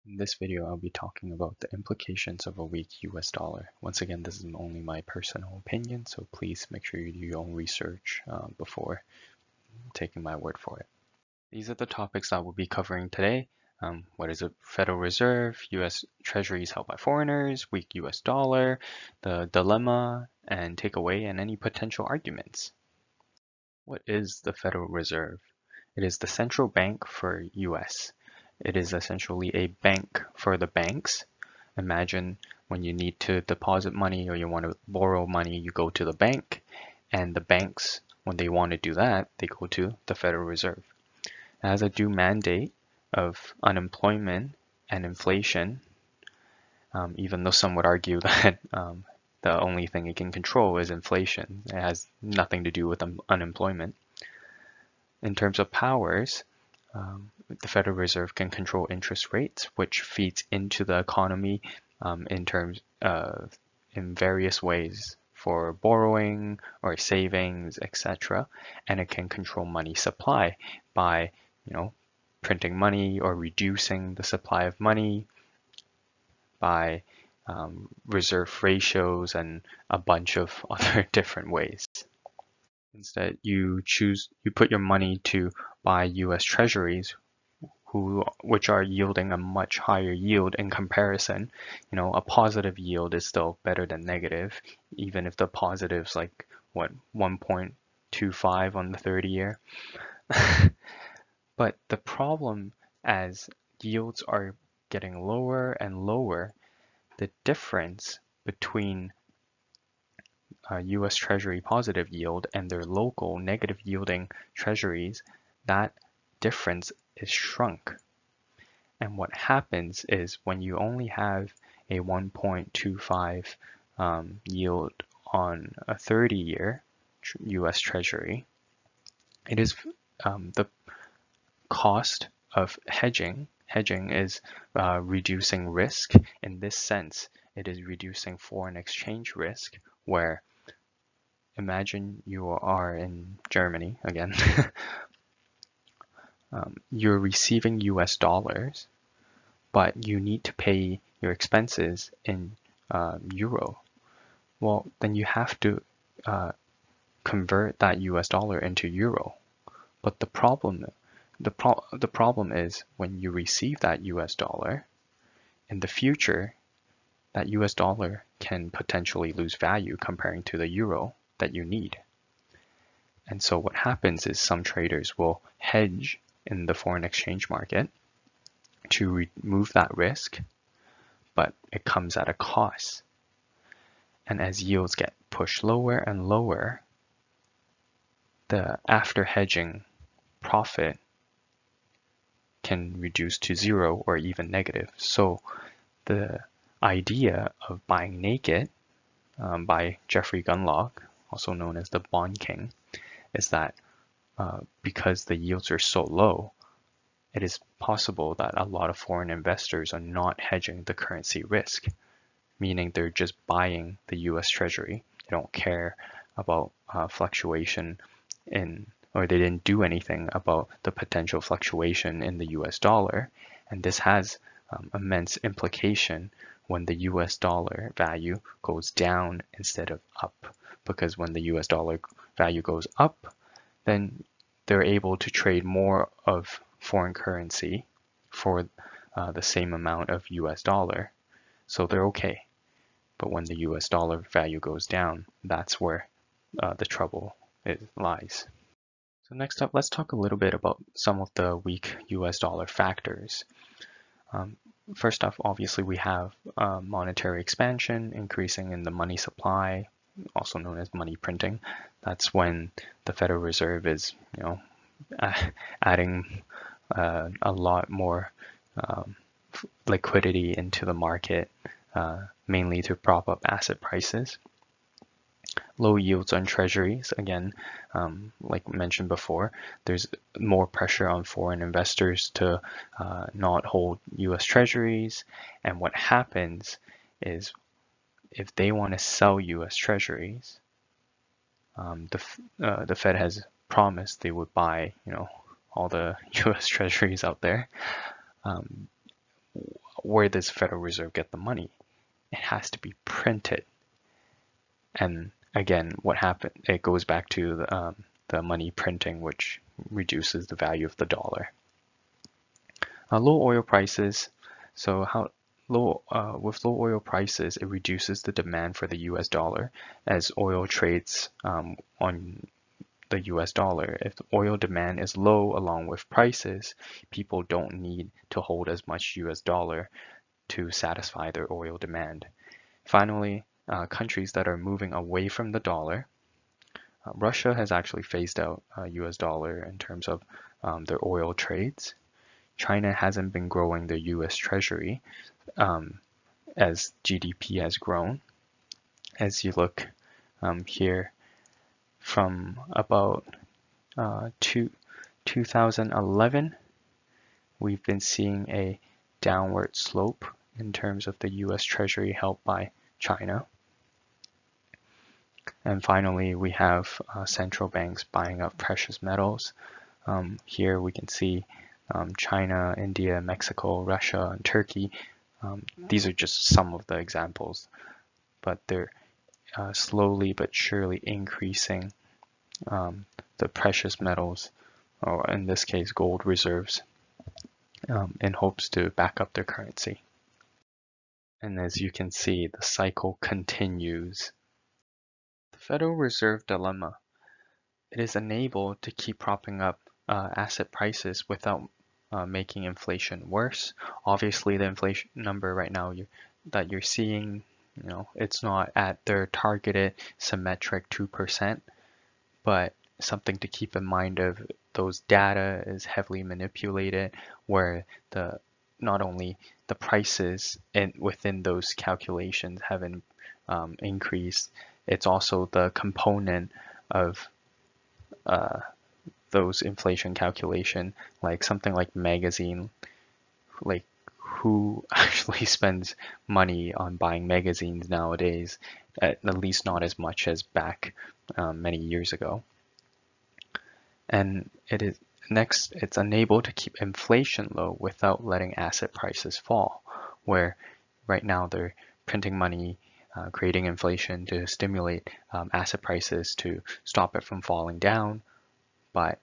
In this video, I'll be talking about the implications of a weak US dollar. Once again, this is only my personal opinion, so please make sure you do your own research before taking my word for it. These are the topics that we'll be covering today. What is a Federal Reserve, US Treasuries held by foreigners, weak US dollar, the dilemma and takeaway, and any potential arguments. What is the Federal Reserve? It is the central bank for US. It is essentially a bank for the banks. Imagine when you need to deposit money or you want to borrow money, you go to the bank, and the banks, when they want to do that, they go to the Federal Reserve. It has a due mandate of unemployment and inflation, even though some would argue that the only thing it can control is inflation. It has nothing to do with unemployment. In terms of powers, the Federal Reserve can control interest rates, which feeds into the economy in various ways for borrowing or savings, etc. And it can control money supply by, printing money or reducing the supply of money by reserve ratios and a bunch of other different ways. Instead, you put your money to buy US Treasuries, which are yielding a much higher yield in comparison. A positive yield is still better than negative, even if the positive's like, 1.25 on the 30-year. But the problem, as yields are getting lower and lower, the difference between US Treasury positive yield and their local negative yielding treasuries, that difference is shrunk. And what happens is when you only have a 1.25 yield on a 30-year US Treasury, it is the cost of hedging. Hedging is reducing risk. In this sense, it is reducing foreign exchange risk, where imagine you are in Germany again. You're receiving US dollars, but you need to pay your expenses in euro. Well, then you have to convert that US dollar into euro. But the problem is when you receive that US dollar, in the future, that US dollar can potentially lose value comparing to the euro that you need. And so what happens is some traders will hedge in the foreign exchange market to remove that risk, but it comes at a cost. And as yields get pushed lower and lower, the after hedging profit can reduce to zero or even negative. So the idea of buying naked by Jeffrey Gundlach, also known as the Bond King, is that because the yields are so low, it is possible that a lot of foreign investors are not hedging the currency risk, meaning they're just buying the US Treasury. They don't care about fluctuation or they didn't do anything about the potential fluctuation in the US dollar. And this has immense implication when the US dollar value goes down instead of up. Because when the US dollar value goes up, then they're able to trade more of foreign currency for the same amount of US dollar. So they're okay. But when the US dollar value goes down, that's where the trouble lies. So next up, let's talk a little bit about some of the weak US dollar factors. First off, obviously we have monetary expansion, increasing in the money supply, also known as money printing. That's when the Federal Reserve is, adding a lot more liquidity into the market, mainly to prop up asset prices. Low yields on treasuries, again, like mentioned before, there's more pressure on foreign investors to not hold US treasuries. And what happens is if they want to sell US treasuries, the Fed has promised they would buy, all the US treasuries out there. where does the Federal Reserve get the money? It has to be printed. And again, what happened? It goes back to the money printing, which reduces the value of the dollar. Low oil prices. So with low oil prices, it reduces the demand for the U.S. dollar as oil trades on the US dollar. If the oil demand is low along with prices, people don't need to hold as much US dollar to satisfy their oil demand. Finally, countries that are moving away from the dollar. Russia has actually phased out US dollar in terms of their oil trades. China hasn't been growing the US Treasury as GDP has grown. As you look here, from about 2011, we've been seeing a downward slope in terms of the US Treasury held by China. And finally, we have central banks buying up precious metals. Here we can see China, India, Mexico, Russia, and Turkey. These are just some of the examples, but they're slowly but surely increasing the precious metals, or in this case gold reserves, in hopes to back up their currency. And as you can see, the cycle continues. The Federal Reserve dilemma. It is unable to keep propping up asset prices without making inflation worse. Obviously, the inflation number right now that you're seeing, it's not at their targeted symmetric 2%, but something to keep in mind of those data is heavily manipulated, where not only the prices within those calculations have increased, it's also the component of those inflation calculation, like something like magazine, like who actually spends money on buying magazines nowadays, at least not as much as back many years ago. And it's unable to keep inflation low without letting asset prices fall, where right now they're printing money, creating inflation to stimulate asset prices to stop it from falling down. But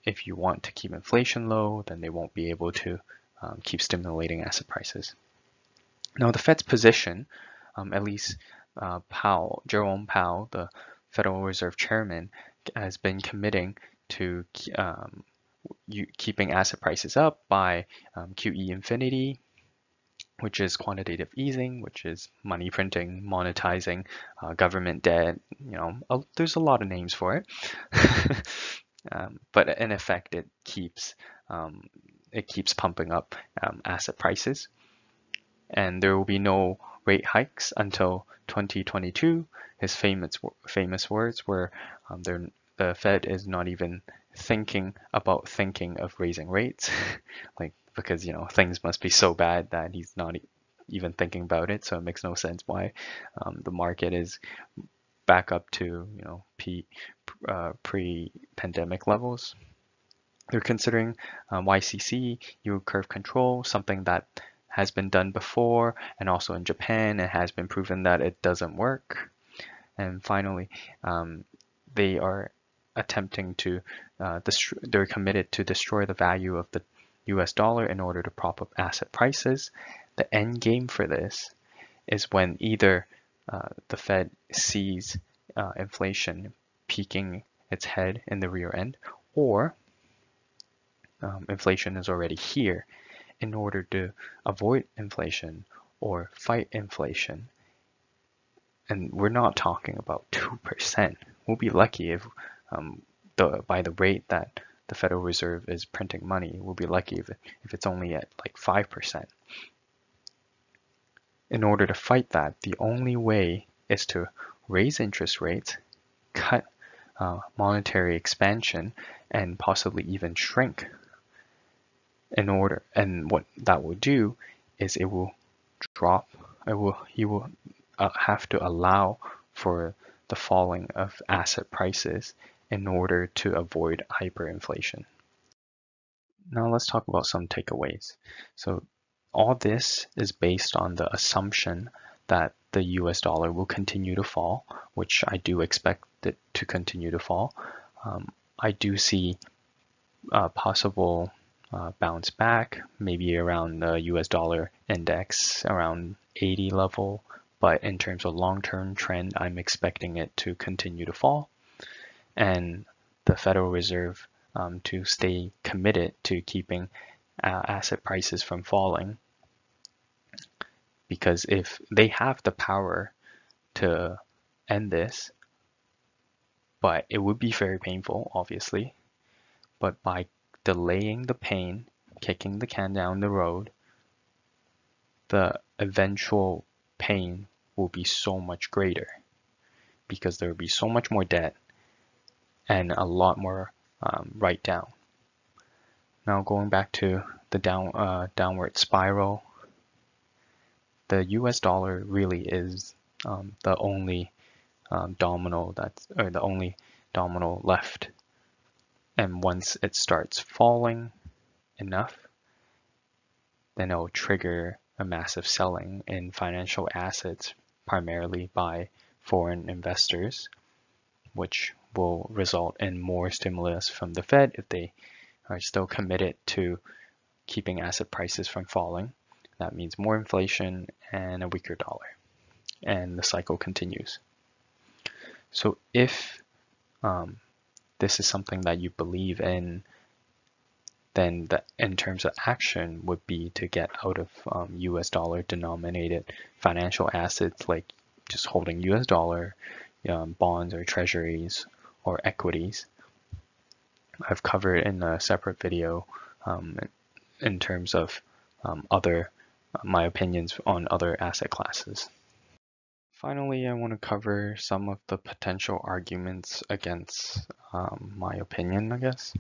if you want to keep inflation low, then they won't be able to keep stimulating asset prices. Now, the Fed's position, at least Jerome Powell, the Federal Reserve Chairman, has been committing to keeping asset prices up by QE infinity, which is quantitative easing, which is money printing, monetizing government debt. There's a lot of names for it. But in effect, it keeps pumping up asset prices, and there will be no rate hikes until 2022. His famous words were, the Fed is not even thinking of raising rates, because things must be so bad that he's not even thinking about it. So it makes no sense why the market is back up to pre-pandemic levels. They're considering YCC, yield curve control, something that has been done before, and also in Japan it has been proven that it doesn't work. And finally, they are attempting to they're committed to destroy the value of the US dollar in order to prop up asset prices. The end game for this is when either the Fed sees inflation peeking its head in the rear end, or inflation is already here. In order to avoid inflation or fight inflation, and we're not talking about 2%. We'll be lucky if by the rate that the Federal Reserve is printing money, we'll be lucky if it's only at like 5%. In order to fight that, the only way is to raise interest rates, cut monetary expansion, and possibly even shrink. And what that will do is it will drop. He will have to allow for the falling of asset prices in order to avoid hyperinflation. Now let's talk about some takeaways. So all this is based on the assumption that the US dollar will continue to fall, which I do expect it to continue to fall. I do see a possible bounce back, maybe around the US dollar index around 80 level. But in terms of long-term trend, I'm expecting it to continue to fall. And the Federal Reserve to stay committed to keeping asset prices from falling. Because if they have the power to end this, but it would be very painful, obviously. But by delaying the pain, kicking the can down the road, the eventual pain will be so much greater because there will be so much more debt and a lot more write down. Now going back to the downward spiral, the US dollar really is the only domino left. And once it starts falling enough, then it'll trigger a massive selling in financial assets, primarily by foreign investors, which will result in more stimulus from the Fed if they are still committed to keeping asset prices from falling. That means more inflation and a weaker dollar, and the cycle continues. So if this is something that you believe in, then in terms of action would be to get out of US dollar denominated financial assets, like just holding US dollar bonds or treasuries or equities. I've covered in a separate video in terms of my opinions on other asset classes. Finally, I want to cover some of the potential arguments against my opinion, I guess.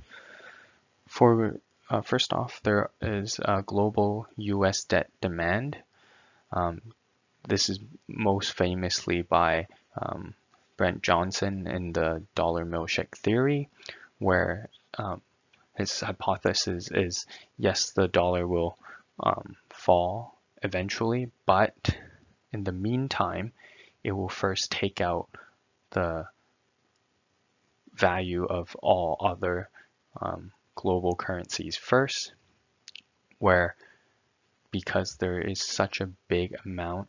First off, there is global US debt demand. This is most famously by Brent Johnson in the dollar milkshake theory, where his hypothesis is, yes, the dollar will fall eventually, but in the meantime, it will first take out the value of all other global currencies first, where because there is such a big amount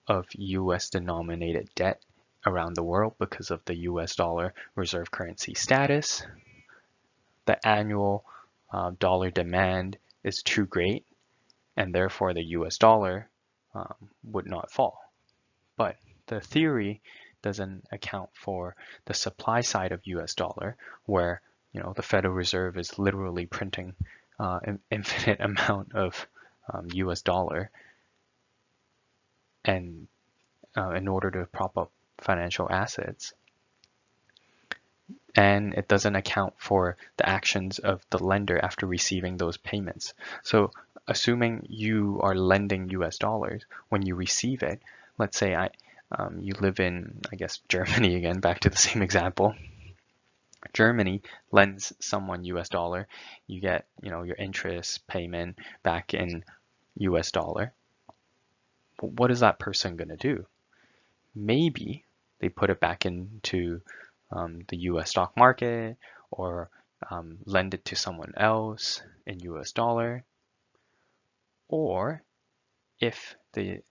of US denominated debt around the world because of the US dollar reserve currency status, the annual dollar demand is too great, and therefore the US dollar would not fall. But the theory doesn't account for the supply side of US dollar, where the Federal Reserve is literally printing an infinite amount of US dollar, and in order to prop up financial assets. And it doesn't account for the actions of the lender after receiving those payments. So assuming you are lending US dollars, when you receive it, let's say you live in, I guess, Germany again, back to the same example. Germany lends someone US dollar, you get your interest payment back in US dollar. But what is that person going to do? Maybe they put it back into the US stock market, or lend it to someone else in US dollar. Or if he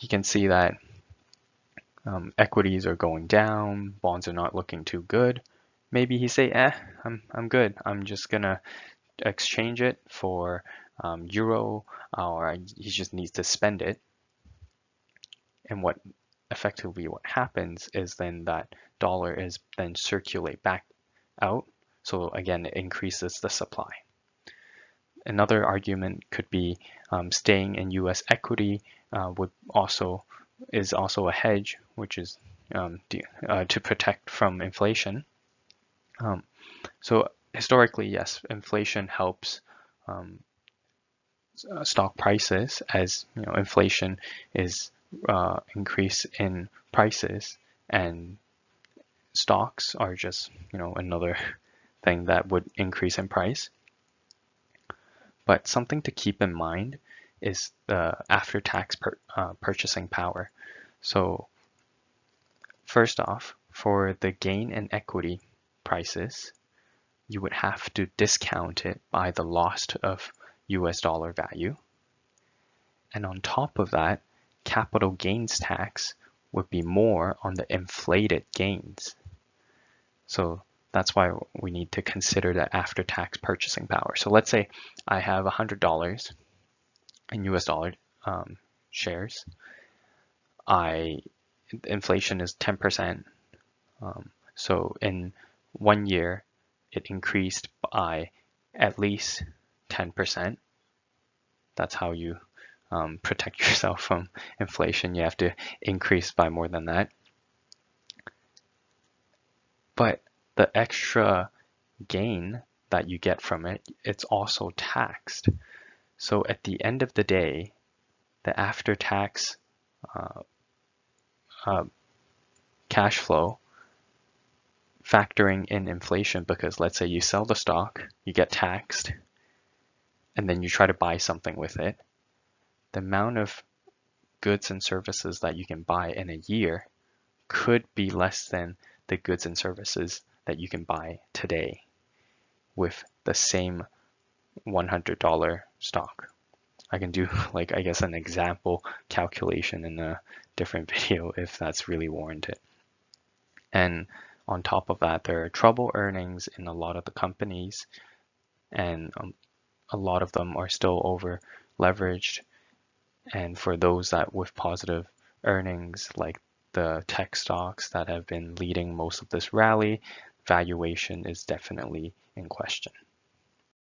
can see that equities are going down, bonds are not looking too good, maybe he say, I'm good. I'm just gonna exchange it for euro, or he just needs to spend it. And what happens is then that dollar is then circulate back out. So again, it increases the supply. Another argument could be staying in US equity is also a hedge, which is to protect from inflation. So historically, yes, inflation helps stock prices, as inflation is increase in prices, and stocks are just another thing that would increase in price. But something to keep in mind is the after-tax purchasing power. So first off, for the gain in equity prices, you would have to discount it by the loss of US dollar value. And on top of that, capital gains tax would be more on the inflated gains. So that's why we need to consider the after-tax purchasing power. So let's say I have $100 in US dollar shares. Inflation is 10%. So in 1 year, it increased by at least 10%. That's how you protect yourself from inflation. You have to increase by more than that. But the extra gain that you get from it, it's also taxed. So at the end of the day, the after-tax cash flow factoring in inflation, because let's say you sell the stock, you get taxed, and then you try to buy something with it, the amount of goods and services that you can buy in a year could be less than the goods and services that you can buy today with the same $100 stock. I can do like, I guess, an example calculation in a different video if that's really warranted. And on top of that, there are trouble earnings in a lot of the companies, and a lot of them are still over leveraged. And for those that with positive earnings, like the tech stocks that have been leading most of this rally, valuation is definitely in question.